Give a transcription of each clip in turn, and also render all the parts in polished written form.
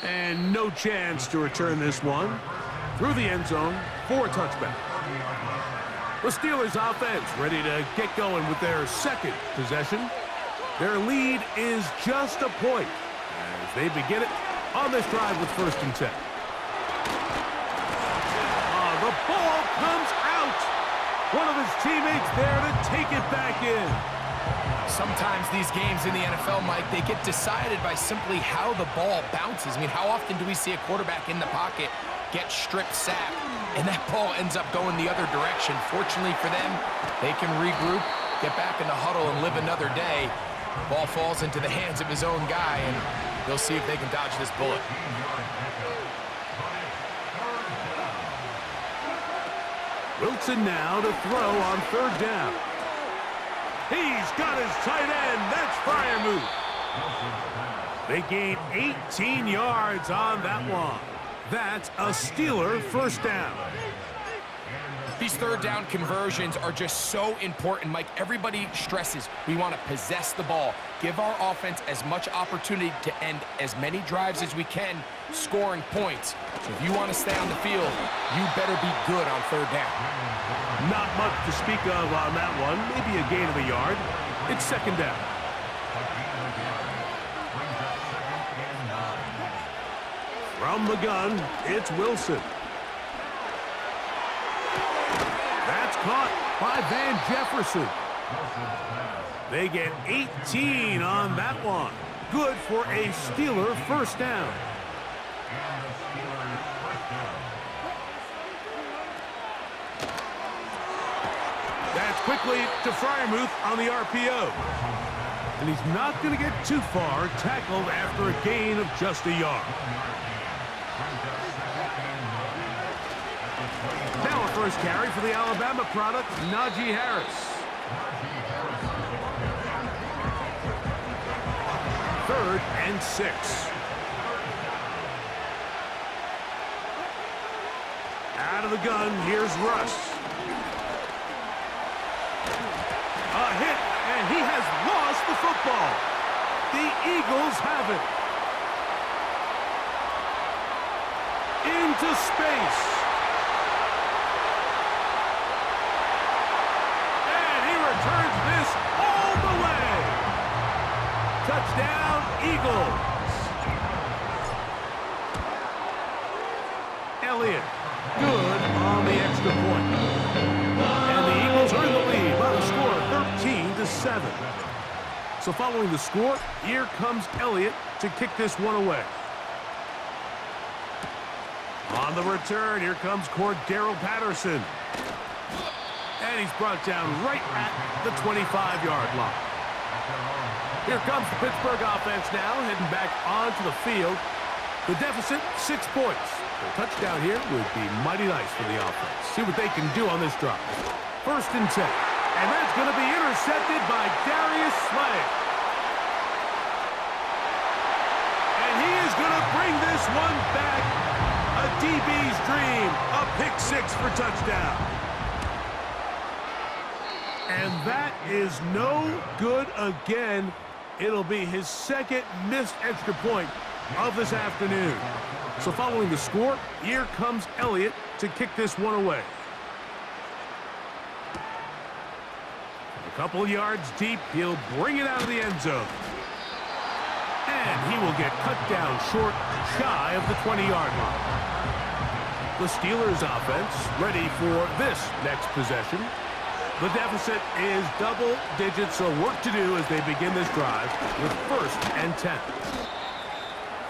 And no chance to return this one through the end zone for a touchback. The Steelers offense ready to get going with their second possession. Their lead is just a point as they begin it on this drive with 1st and 10. The ball comes out. One of his teammates there to take it back in. Sometimes these games in the NFL, Mike, they get decided by simply how the ball bounces. I mean, how often do we see a quarterback in the pocket get strip sacked, and that ball ends up going the other direction? Fortunately for them, they can regroup, get back in the huddle, and live another day. Ball falls into the hands of his own guy, and they'll see if they can dodge this bullet. Wilson now to throw on 3rd down. He's got his tight end. That's Freiermuth. They gain 18 yards on that one. That's a Steeler 1st down. These 3rd down conversions are just so important, Mike. Everybody stresses we want to possess the ball, give our offense as much opportunity to end as many drives as we can, scoring points. So if you want to stay on the field, you better be good on 3rd down. Not much to speak of on that one. Maybe a gain of a yard. It's 2nd down. From the gun, it's Wilson. That's caught by Van Jefferson. They get 18 on that one. Good for a Steeler 1st down. That's quickly to Freiermuth on the RPO. And he's not going to get too far, tackled after a gain of just a yard. Now a 1st carry for the Alabama product, Najee Harris. 3rd and 6. Out of the gun, here's Russ. A hit, and he has lost the football. The Eagles have it. Into space. And he returns this all the way. Touchdown, Eagles. Elliott, good on the extra point. And the Eagles are in the lead by the score of 13-7. So following the score, here comes Elliott to kick this one away. On the return, here comes Cordero Patterson. And he's brought down right at the 25-yard line. Here comes the Pittsburgh offense now, heading back onto the field. The deficit, 6 points. A touchdown here would be mighty nice for the offense. See what they can do on this drive. 1st and 10. And that's going to be intercepted by Darius Slay. And he is going to bring this one back. A DB's dream. A pick 6 for touchdown. And that is no good again. It'll be his 2nd missed extra point of this afternoon. So following the score, here comes Elliott to kick this one away. A couple yards deep, he'll bring it out of the end zone. And he will get cut down short, shy of the 20-yard line. The Steelers offense ready for this next possession. The deficit is double digits, so work to do as they begin this drive with 1st and 10.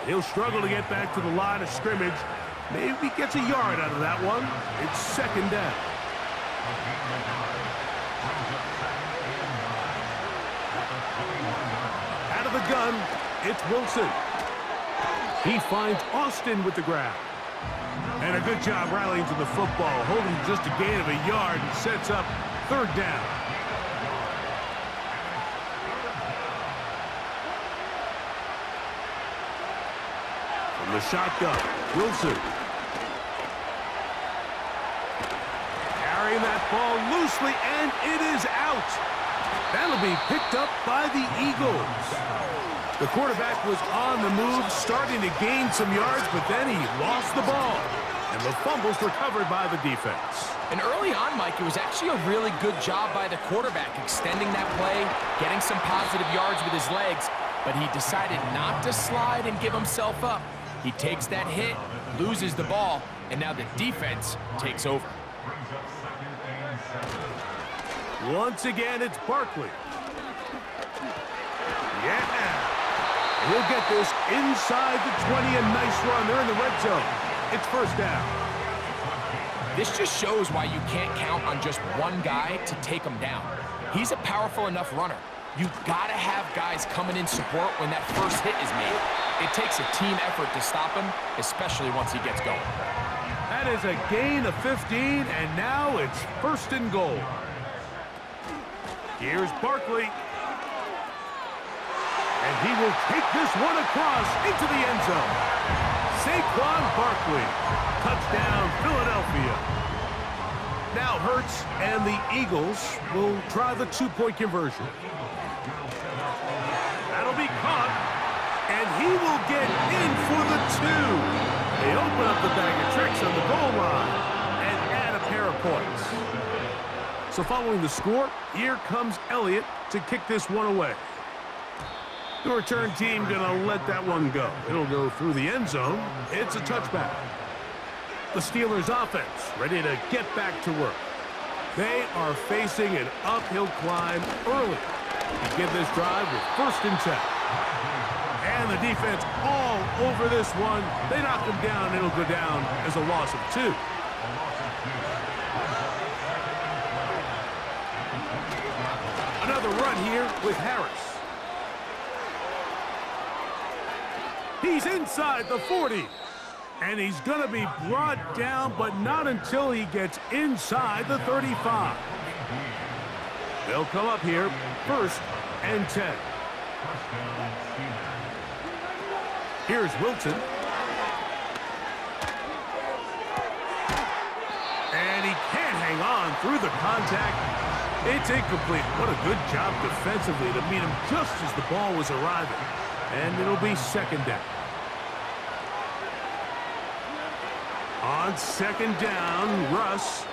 He'll struggle to get back to the line of scrimmage. Maybe gets a yard out of that one. It's 2nd down. Out of the gun, it's Wilson. He finds Austin with the grab. And a good job rallying to the football, holding just a gain of a yard and sets up 3rd down. From the shotgun, Wilson. Carrying that ball loosely, and it is out. That'll be picked up by the Eagles. The quarterback was on the move, starting to gain some yards, but then he lost the ball. And the fumble's recovered by the defense. And early on, Mike, it was actually a really good job by the quarterback, extending that play, getting some positive yards with his legs, but he decided not to slide and give himself up. He takes that hit, loses the ball, and now the defense takes over. Once again, it's Barkley. Yeah. He'll get this inside the 20, a nice run. They're in the red zone. It's first down. This just shows why you can't count on just one guy to take him down. He's a powerful enough runner. You've got to have guys coming in support when that first hit is made. It takes a team effort to stop him, especially once he gets going. That is a gain of 15, and now it's first and goal. Here's Barkley. And he will take this one across into the end zone. Saquon Barkley. Touchdown, Philadelphia. Now Hurts and the Eagles will try the two-point conversion. That'll be caught. And he will get in for the two. They open up the bag of tricks on the goal line and add a pair of points. So following the score, here comes Elliott to kick this one away. The return team gonna let that one go. It'll go through the end zone. It's a touchback. The Steelers offense ready to get back to work. They are facing an uphill climb early to get this drive with first and 10. And the defense all over this one. They knock him down, and it'll go down as a loss of 2. Another run here with Harris. He's inside the 40. And he's going to be brought down, but not until he gets inside the 35. They'll come up here, first and 10. Here's Wilson. And he can't hang on through the contact. It's incomplete. What a good job defensively to meet him just as the ball was arriving. And it'll be second down. On second down, Russ.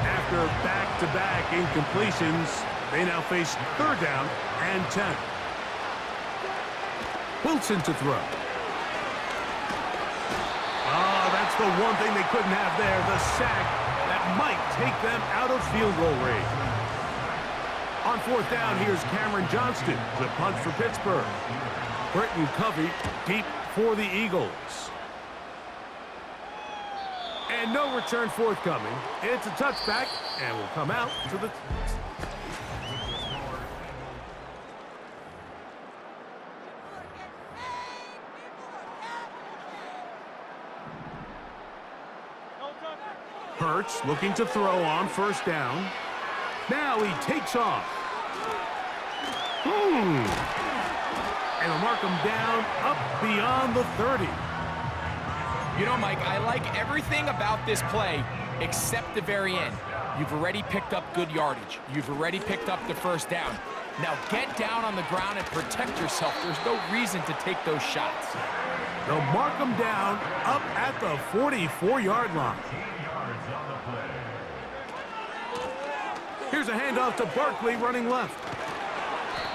After back-to-back incompletions, they now face third down and 10. Wilson to throw. Oh, that's the one thing they couldn't have there, the sack that might take them out of field goal range. On fourth down, here's Cameron Johnston, the punt for Pittsburgh. Britton Covey deep for the Eagles. And no return forthcoming. It's a touchback, and will come out to the... Hurts looking to throw on first down. Now he takes off. And he'll mark him down up beyond the 30. You know, Mike, I like everything about this play except the very end. You've already picked up good yardage. You've already picked up the first down. Now get down on the ground and protect yourself. There's no reason to take those shots. They'll mark him down up at the 44-yard line. Here's a handoff to Barkley running left.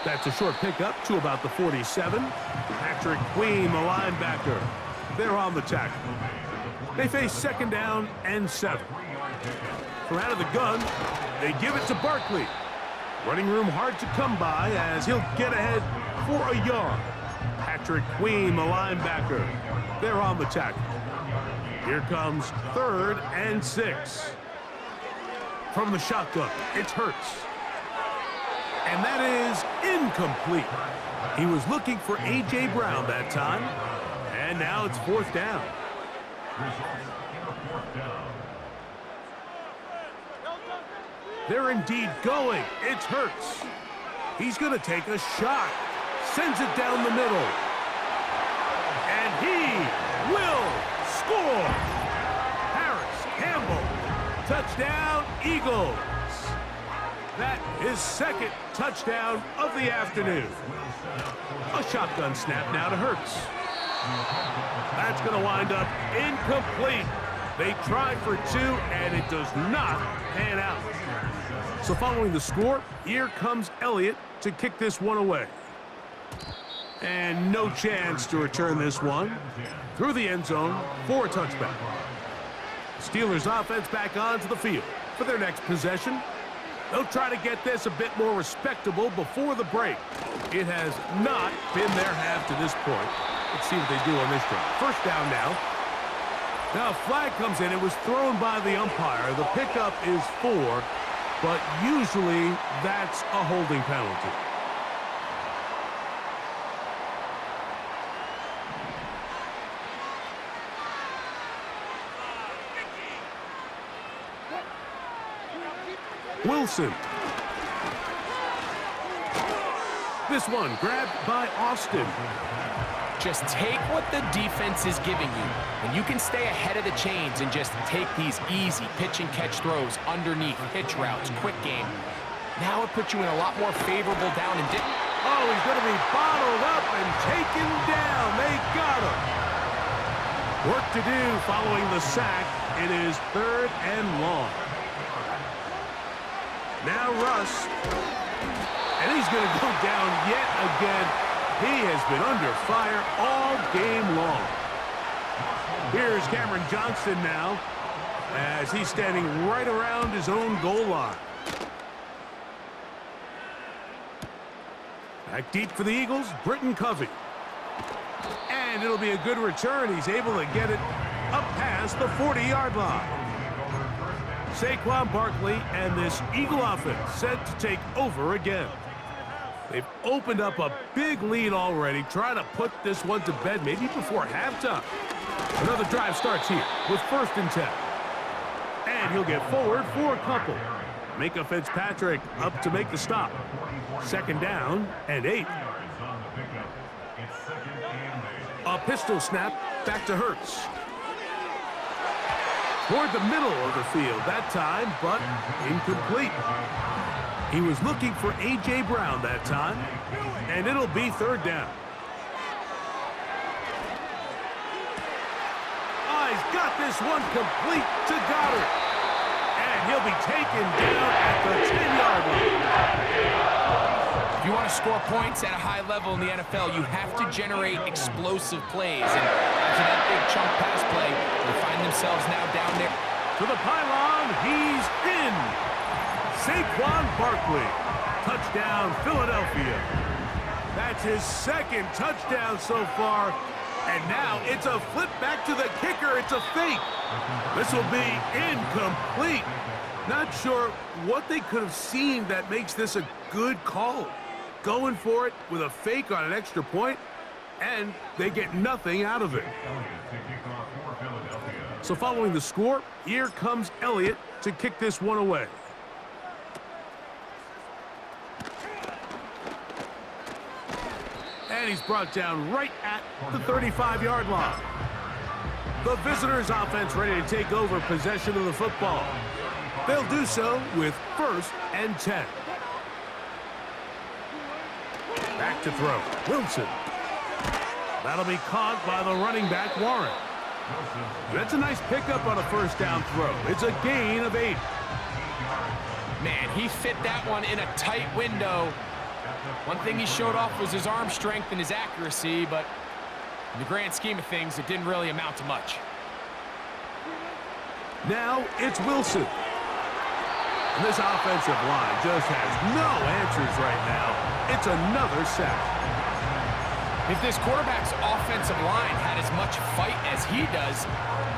That's a short pickup to about the 47. Patrick Queen, the linebacker. They're on the tackle. They face second down and 7. From out of the gun, they give it to Barkley. Running room hard to come by as he'll get ahead for a yard. Patrick Queen, the linebacker. They're on the tackle. Here comes third and 6. From the shotgun, it's Hurts. And that is incomplete. He was looking for A.J. Brown that time. And now it's fourth down. They're indeed going. It's Hurts. He's going to take a shot. Sends it down the middle. And he will score. Harris Campbell. Touchdown, Eagles. That is second touchdown of the afternoon. A shotgun snap now to Hurts. That's going to wind up incomplete. They try for two, and it does not pan out. So following the score, here comes Elliott to kick this one away. And no chance to return this one through the end zone for a touchback. Steelers offense back onto the field for their next possession. They'll try to get this a bit more respectable before the break. It has not been their half to this point. Let's see what they do on this drive. First down now. Now a flag comes in. It was thrown by the umpire. The pickup is 4, but usually that's a holding penalty. Wilson. This one grabbed by Austin. Just take what the defense is giving you, and you can stay ahead of the chains and just take these easy pitch-and-catch throws underneath, hitch routes, quick game. Now it puts you in a lot more favorable down and dip. Oh, he's going to be bottled up and taken down. They got him. Work to do following the sack. It is 3rd and long. Now Russ. And he's going to go down yet again. He has been under fire all game long. Here's Cameron Johnston now as he's standing right around his own goal line. Back deep for the Eagles, Britton Covey. And it'll be a good return. He's able to get it up past the 40-yard line. Saquon Barkley and this Eagle offense set to take over again. They've opened up a big lead already, trying to put this one to bed maybe before halftime. Another drive starts here with 1st and 10. And he'll get forward for a couple. Micah Fitzpatrick up to make the stop. 2nd down and 8. A pistol snap back to Hurts. Toward the middle of the field that time, but incomplete. He was looking for A.J. Brown that time, and it'll be 3rd down. Oh, he's got this one complete to Goddard. And he'll be taken down at the 10-yard line. If you want to score points at a high level in the NFL, you have to generate explosive plays. And after that big chunk pass play, they find themselves now down there. To the pylon, he's in. Saquon Barkley. Touchdown, Philadelphia. That's his 2nd touchdown so far. And now it's a flip back to the kicker. It's a fake. This will be incomplete. Not sure what they could have seen that makes this a good call. Going for it with a fake on an extra point, and they get nothing out of it. So following the score, here comes Elliott to kick this one away. And he's brought down right at the 35-yard line. The visitors' offense ready to take over possession of the football. They'll do so with 1st and 10. Back to throw. Wilson. That'll be caught by the running back, Warren. That's a nice pickup on a 1st down throw. It's a gain of 8. Man, he fit that one in a tight window. One thing he showed off was his arm strength and his accuracy, but in the grand scheme of things, it didn't really amount to much. Now it's Wilson. And this offensive line just has no answers right now. It's another sack. If this quarterback's offensive line had as much fight as he does,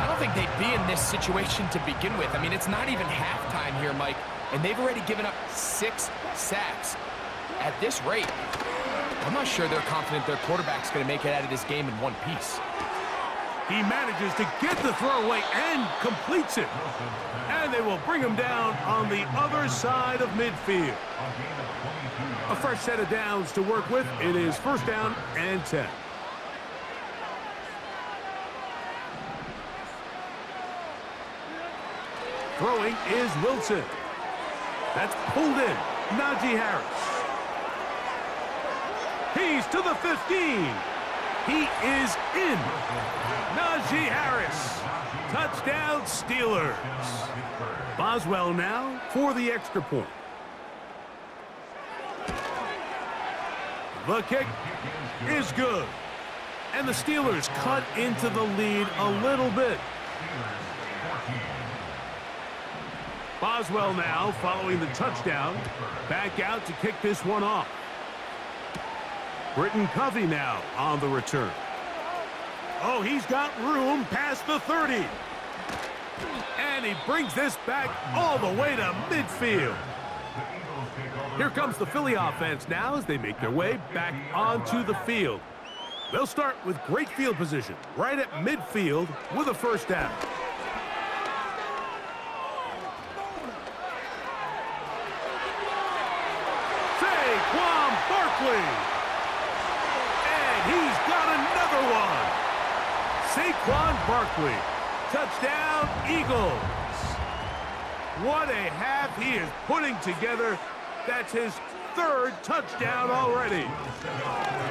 I don't think they'd be in this situation to begin with. I mean, it's not even halftime here, Mike, and they've already given up 6 sacks. At this rate, I'm not sure they're confident their quarterback's going to make it out of this game in one piece. He manages to get the throw away and completes it. And they will bring him down on the other side of midfield. A fresh set of downs to work with. It is 1st down and 10. Throwing is Wilson. That's pulled in. Najee Harris. He's to the 15. He is in. Najee Harris. Touchdown, Steelers. Boswell now for the extra point. The kick is good. And the Steelers cut into the lead a little bit. Boswell now following the touchdown. Back out to kick this one off. Britton Covey now on the return. Oh, he's got room past the 30. And he brings this back all the way to midfield. Here comes the Philly offense now as they make their way back onto the field. They'll start with great field position right at midfield with a first down. Saquon Barkley. And he's got another one. Saquon Barkley. Touchdown, Eagles. What a half he is putting together. That's his third touchdown already.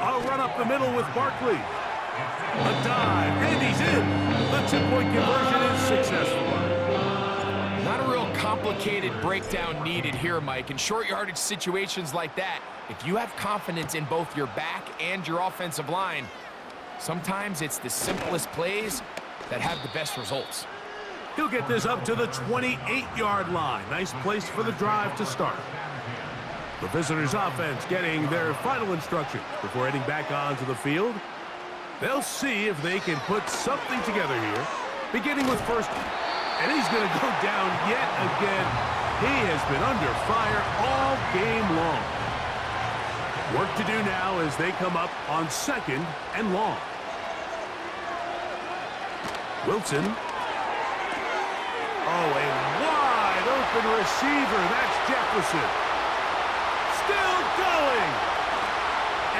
A run up the middle with Barkley. A dive, and he's in. The two-point conversion is successful. Not a real complicated breakdown needed here, Mike. In short yardage situations like that, if you have confidence in both your back and your offensive line, sometimes it's the simplest plays that have the best results. He'll get this up to the 28-yard line. Nice place for the drive to start. The visitors' offense getting their final instructions before heading back onto the field. They'll see if they can put something together here, beginning with first. And he's going to go down yet again. He has been under fire all game long. Work to do now as they come up on second and long. Wilson. Oh, a wide open receiver. That's Jefferson. Still going.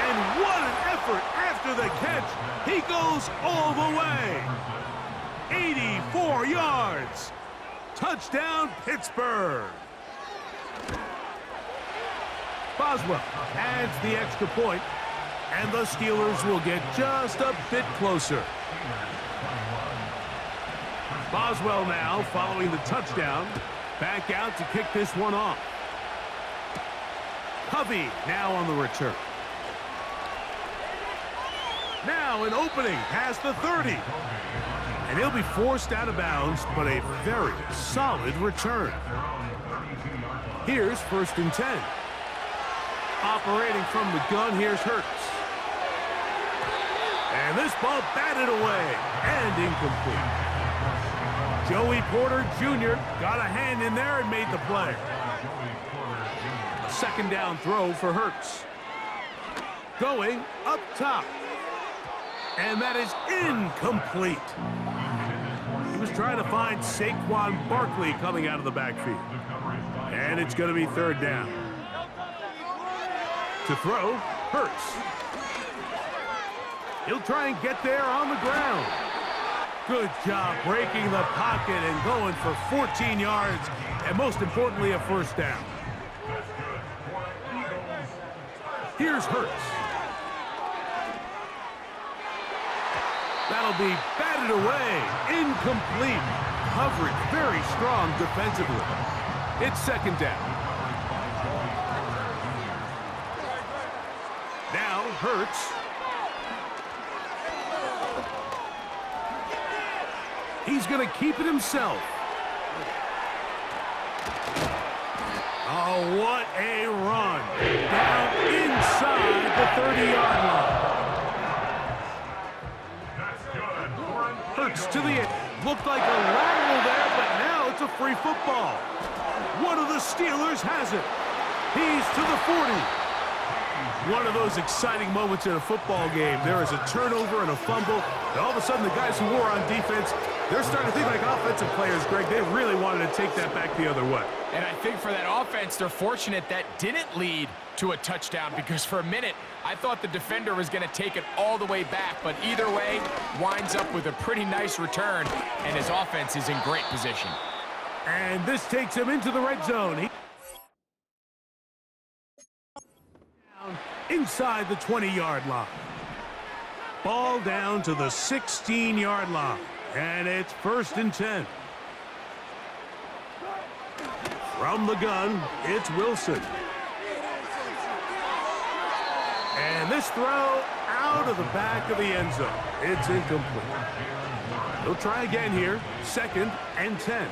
And what an effort after the catch. He goes all the way. 84 yards. Touchdown, Pittsburgh. Boswell adds the extra point, and the Steelers will get just a bit closer. Boswell now following the touchdown. Back out to kick this one off. Covey now on the return. Now an opening past the 30. And he'll be forced out of bounds, but a very solid return. Here's first and 10. Operating from the gun, here's Hurts. And this ball batted away and incomplete. Joey Porter Jr. got a hand in there and made the play. A second down throw for Hurts. Going up top. And that is incomplete. He was trying to find Saquon Barkley coming out of the backfield. And it's going to be third down. To throw, Hurts. He'll try and get there on the ground. Good job breaking the pocket and going for 14 yards, and most importantly, a first down. Here's Hurts. That'll be batted away. Incomplete. Coverage very strong defensively. It's second down. Now Hurts. He's going to keep it himself. Oh, what a run. Down inside the 30-yard line. Hurts to the end. Looked like a lateral there, but now it's a free football. One of the Steelers has it. He's to the 40. One of those exciting moments in a football game. There is a turnover and a fumble, and all of a sudden the guys who were on defense, they're starting to think like offensive players, Greg. They really wanted to take that back the other way. And I think for that offense, they're fortunate that didn't lead to a touchdown, because for a minute, I thought the defender was going to take it all the way back, but either way, winds up with a pretty nice return, and his offense is in great position. And this takes him into the red zone. inside the 20-yard line. Ball down to the 16-yard line, and it's 1st and 10. From the gun, it's Wilson. And this throw out of the back of the end zone. It's incomplete. He'll try again here, 2nd and 10.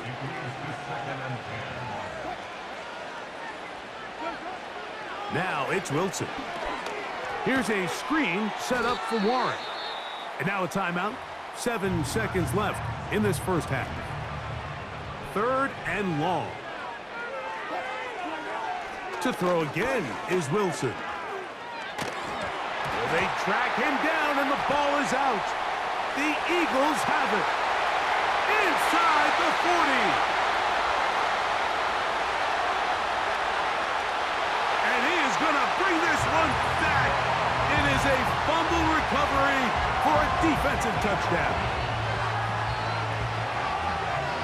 Now it's Wilson. Here's a screen set up for Warren. And now a timeout. 7 seconds left in this first half. 3rd and long. To throw again is Wilson. Well, they track him down and the ball is out. The Eagles have it. Inside the 40. Gonna bring this one back. It is a fumble recovery for a defensive touchdown.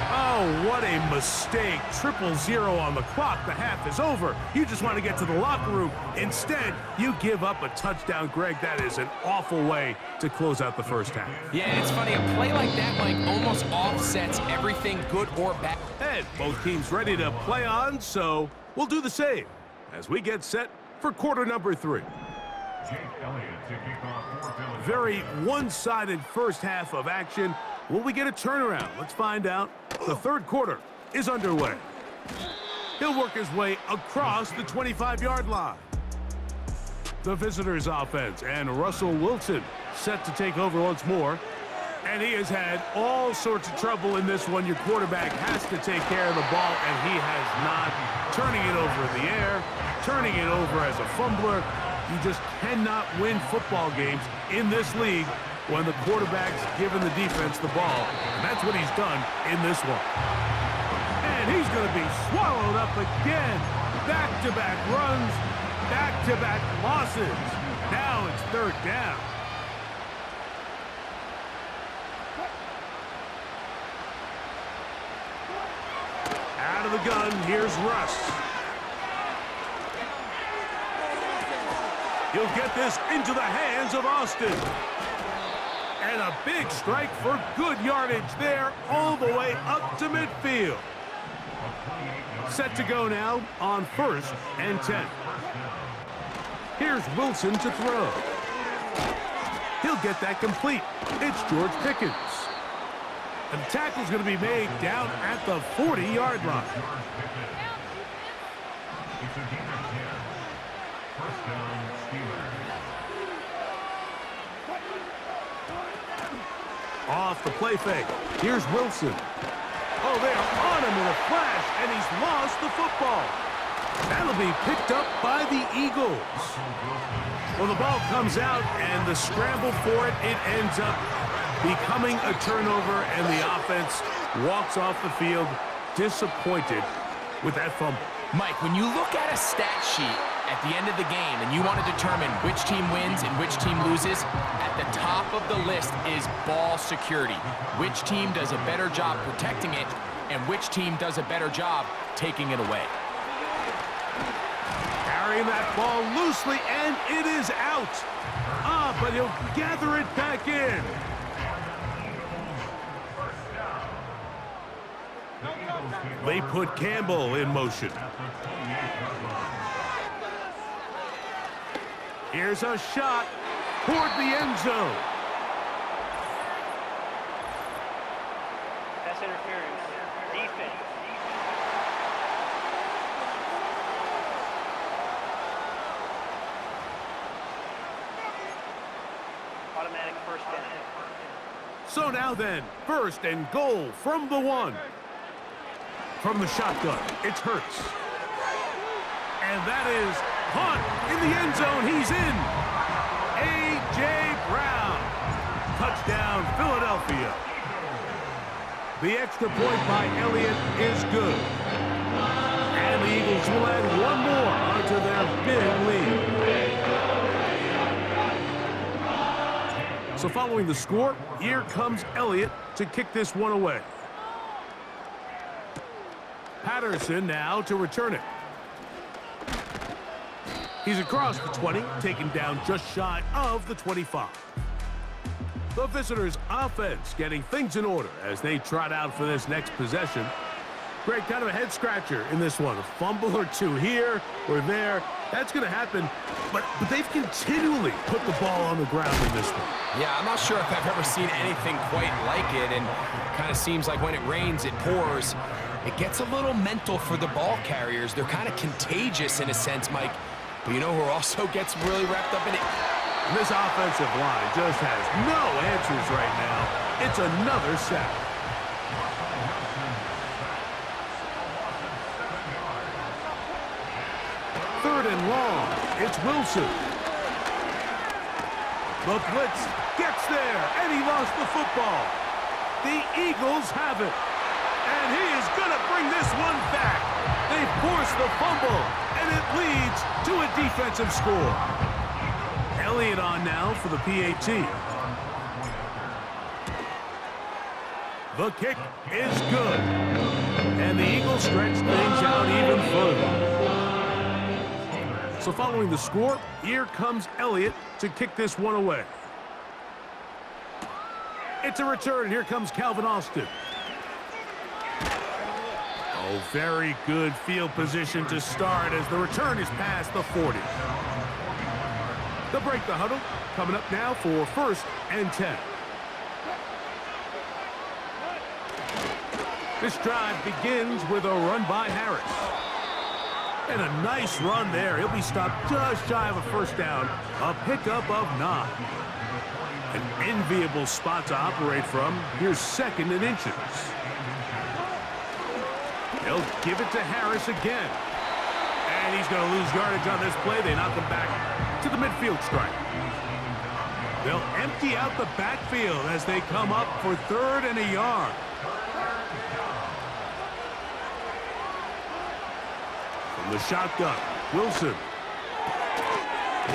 Oh, what a mistake. 0-0 on the clock. The half is over. You just want to get to the locker room. Instead, you give up a touchdown, Greg. That is an awful way to close out the first half. Yeah, it's funny. A play like that, Mike, almost offsets everything good or bad. And both teams ready to play on, so we'll do the same as we get set for quarter number 3. Very one-sided first half of action. Will we get a turnaround? Let's find out. The 3rd quarter is underway. He'll work his way across the 25-yard line. The visitors' offense and Russell Wilson set to take over once more. And he has had all sorts of trouble in this one. Your quarterback has to take care of the ball, and he has not. Turning it over in the air, turning it over as a fumbler. You just cannot win football games in this league when the quarterback's giving the defense the ball. And that's what he's done in this one. And he's going to be swallowed up again. Back-to-back runs, back-to-back losses. Now it's 3rd down. Out of the gun, here's Russ. He'll get this into the hands of Austin. And a big strike for good yardage there all the way up to midfield. Set to go now on 1st and 10. Here's Wilson to throw. He'll get that complete. It's George Pickens. And the tackle's going to be made down at the 40-yard line. Off the play fake. Here's Wilson. Oh, they are on him in a flash, and he's lost the football. That'll be picked up by the Eagles. Well, the ball comes out, and the scramble for it, it ends up becoming a turnover, and the offense walks off the field disappointed with that fumble. Mike, when you look at a stat sheet at the end of the game and you want to determine which team wins and which team loses, at the top of the list is ball security. Which team does a better job protecting it and which team does a better job taking it away. Carrying that ball loosely, and it is out. But he'll gather it back in. They put Campbell in motion. Here's a shot toward the end zone. Pass interference. Defense. Automatic 1st down. So now then, 1st and goal from the 1. From the shotgun, it's Hurts. And that is caught in the end zone. He's in. A.J. Brown. Touchdown, Philadelphia. The extra point by Elliott is good. And the Eagles will add one more onto their big lead. So following the score, here comes Elliott to kick this one away. Patterson now to return it. He's across the 20, taken down just shy of the 25. The visitors' offense getting things in order as they trot out for this next possession. Great, kind of a head-scratcher in this one. A fumble or two here or there. That's going to happen, but they've continually put the ball on the ground in this one. Yeah, I'm not sure if I've ever seen anything quite like it, and kind of seems like when it rains, it pours. It gets a little mental for the ball carriers. They're kind of contagious in a sense, Mike. But you know who also gets really wrapped up in it? This offensive line just has no answers right now. It's another sack. Third and long. It's Wilson. The blitz gets there, and he lost the football. The Eagles have it. And he is going to bring this one back. They force the fumble, and it leads to a defensive score. Elliott on now for the PAT. The kick is good. And the Eagles stretch things out even further. So following the score, here comes Elliott to kick this one away. It's a return. Here comes Calvin Austin. Oh, very good field position to start as the return is past the 40. They'll break the huddle. Coming up now for 1st and 10. This drive begins with a run by Harris. And a nice run there. He'll be stopped just shy of a first down. A pickup of 9. An enviable spot to operate from. Here's 2nd and inches. They'll give it to Harris again. And he's going to lose yardage on this play. They knock him back to the midfield stripe. They'll empty out the backfield as they come up for 3rd and a yard. From the shotgun, Wilson.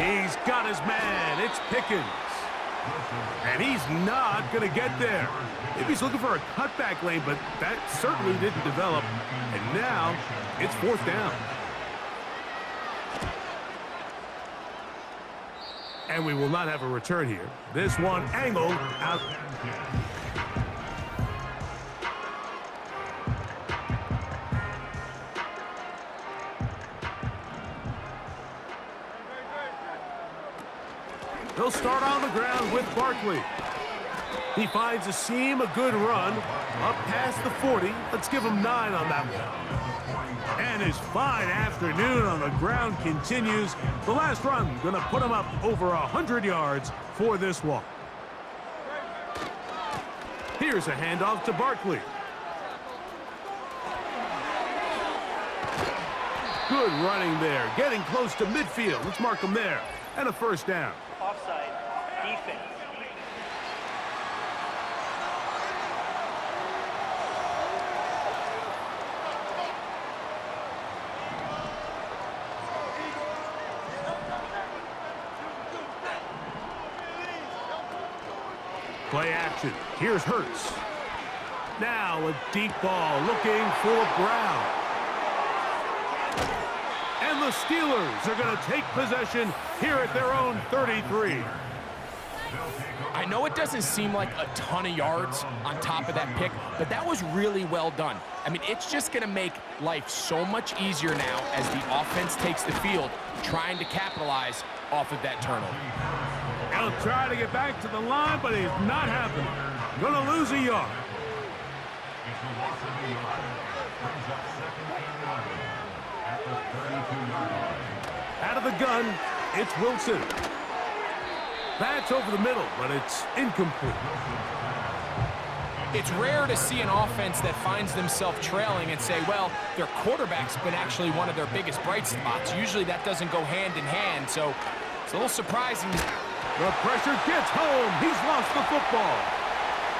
He's got his man. It's Pickens. And he's not going to get there. Maybe he's looking for a cutback lane, but that certainly didn't develop. And now it's 4th down. And we will not have a return here. This one angled out. He'll start on the ground with Barkley. He finds a seam, a good run, up past the 40. Let's give him 9 on that one. And his fine afternoon on the ground continues. The last run going to put him up over 100 yards for this one. Here's a handoff to Barkley. Good running there, getting close to midfield. Let's mark him there. And a 1st down. Offside. Defense. Play action. Here's Hurts. Now a deep ball looking for Brown. And the Steelers are going to take possession here at their own 33. I know it doesn't seem like a ton of yards on top of that pick, but that was really well done. I mean, it's just going to make life so much easier now as the offense takes the field, trying to capitalize off of that turnover. He'll try to get back to the line, but it's not happening. Going to lose a yard. Out of the gun, it's Wilson. That's over the middle, but it's incomplete. It's rare to see an offense that finds themselves trailing and say, well, their quarterback's been actually one of their biggest bright spots. Usually that doesn't go hand in hand, so it's a little surprising. The pressure gets home. He's lost the football.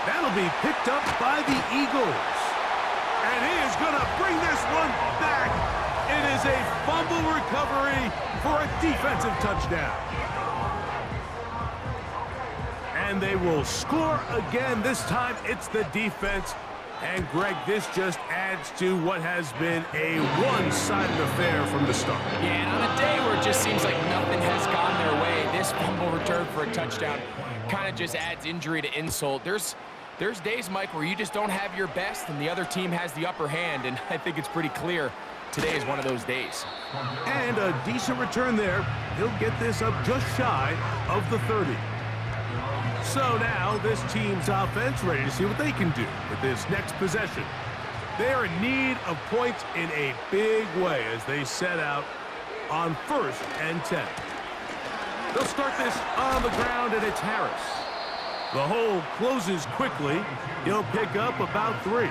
That'll be picked up by the Eagles. And he is going to bring this one back. It is a fumble recovery for a defensive touchdown. And they will score again. This time it's the defense. And, Greg, this just adds to what has been a one-sided affair from the start. Yeah, and on a day where it just seems like this fumble return for a touchdown kind of just adds injury to insult. There's days, Mike, where you just don't have your best and the other team has the upper hand, and I think it's pretty clear today is one of those days. And a decent return there. He'll get this up just shy of the 30. So now this team's offense ready to see what they can do with this next possession. They are in need of points in a big way as they set out on 1st and 10. They'll start this on the ground, and it's Harris. The hole closes quickly. He'll pick up about 3.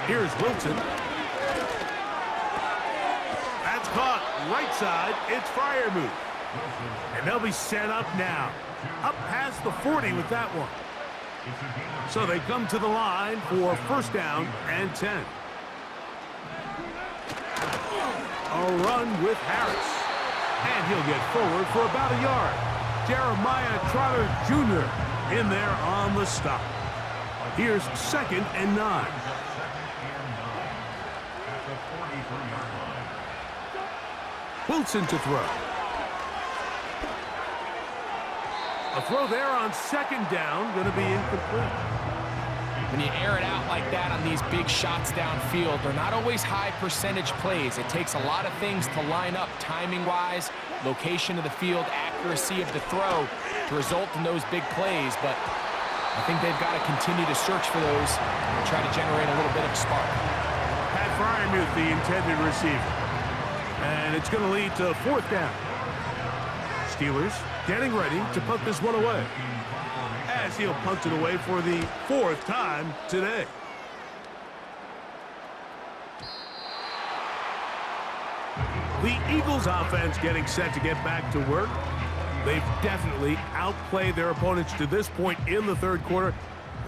Here's Wilson. That's caught right side. It's Freiermuth. And they'll be set up now. Up past the 40 with that one. So they come to the line for 1st down and 10. A run with Harris. And he'll get forward for about a yard. Jeremiah Trotter Jr. in there on the stop. Here's 2nd and 9. Wilson to throw. A throw there on 2nd down, going to be incomplete. When you air it out like that on these big shots downfield, they're not always high percentage plays. It takes a lot of things to line up timing-wise, location of the field, accuracy of the throw to result in those big plays. But I think they've got to continue to search for those and try to generate a little bit of spark. Pat Freiermuth, the intended receiver. And it's going to lead to 4th down. Steelers getting ready to punt this one away, as he'll punt it away for the 4th time today. The Eagles offense getting set to get back to work. They've definitely outplayed their opponents to this point in the 3rd quarter.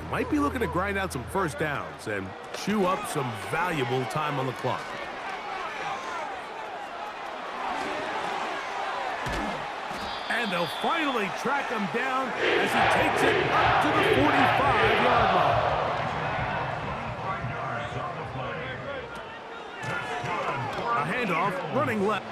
They might be looking to grind out some 1st downs and chew up some valuable time on the clock. And they'll finally track him down as he takes it up to the 45-yard line. A handoff running left.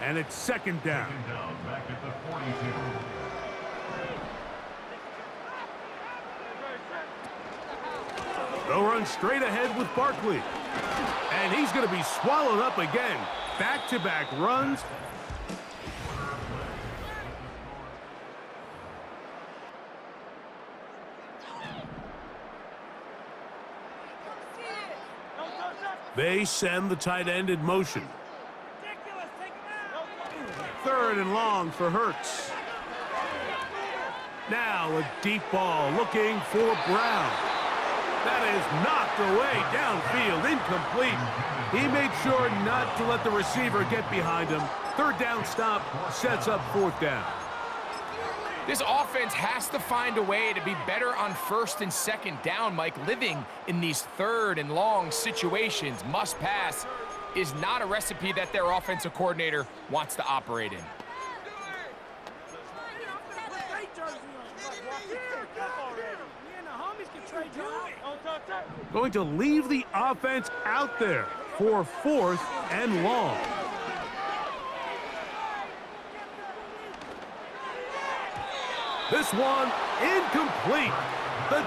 And it's second down. Back at the 42. They'll run straight ahead with Barkley. And he's going to be swallowed up again. Back-to-back runs. They send the tight end in motion. Third and long for Hurts. Now a deep ball looking for Brown. That is knocked away downfield, incomplete. He made sure not to let the receiver get behind him. Third down stop sets up fourth down. This offense has to find a way to be better on first and second down, Mike. Living in these third and long situations, must pass, is not a recipe that their offensive coordinator wants to operate in. Going to leave the offense out there for fourth and long. This one incomplete. The